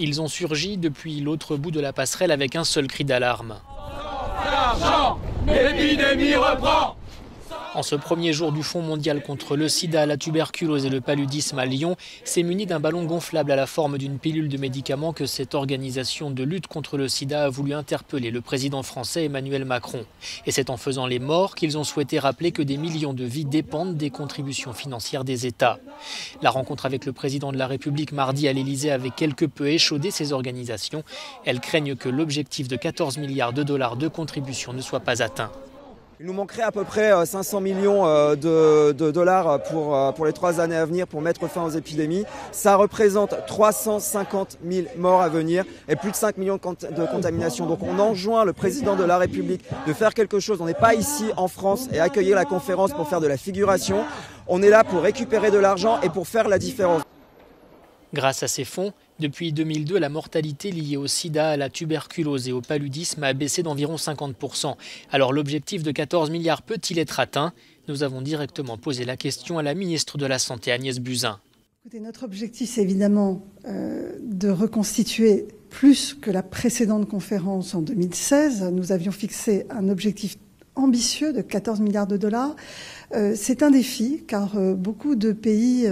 Ils ont surgi depuis l'autre bout de la passerelle avec un seul cri d'alarme. L'argent, l'épidémie reprend. En ce premier jour du Fonds mondial contre le sida, la tuberculose et le paludisme à Lyon, s'est muni d'un ballon gonflable à la forme d'une pilule de médicaments que cette organisation de lutte contre le sida a voulu interpeller le président français Emmanuel Macron. Et c'est en faisant les morts qu'ils ont souhaité rappeler que des millions de vies dépendent des contributions financières des États. La rencontre avec le président de la République mardi à l'Élysée avait quelque peu échaudé ces organisations. Elles craignent que l'objectif de 14 milliards de dollars de contributions ne soit pas atteint. Il nous manquerait à peu près 500 millions de dollars pour les 3 années à venir pour mettre fin aux épidémies. Ça représente 350 000 morts à venir et plus de 5 millions de contaminations. Donc on enjoint le président de la République de faire quelque chose. On n'est pas ici en France et accueillir la conférence pour faire de la figuration. On est là pour récupérer de l'argent et pour faire la différence. Grâce à ces fonds, depuis 2002, la mortalité liée au sida, à la tuberculose et au paludisme a baissé d'environ 50%. Alors l'objectif de 14 milliards peut-il être atteint? Nous avons directement posé la question à la ministre de la Santé, Agnès Buzyn. Écoutez, notre objectif, c'est évidemment de reconstituer plus que la précédente conférence en 2016. Nous avions fixé un objectif ambitieux de 14 milliards de dollars. C'est un défi car beaucoup de pays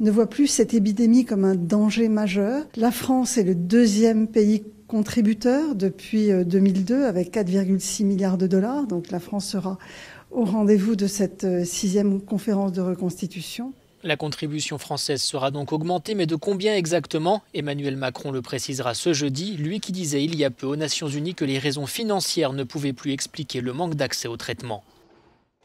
ne voient plus cette épidémie comme un danger majeur. La France est le deuxième pays contributeur depuis 2002 avec 4,6 milliards de dollars. Donc la France sera au rendez-vous de cette 6e conférence de reconstitution. La contribution française sera donc augmentée, mais de combien exactement? Emmanuel Macron le précisera ce jeudi, lui qui disait il y a peu aux Nations Unies que les raisons financières ne pouvaient plus expliquer le manque d'accès au traitement.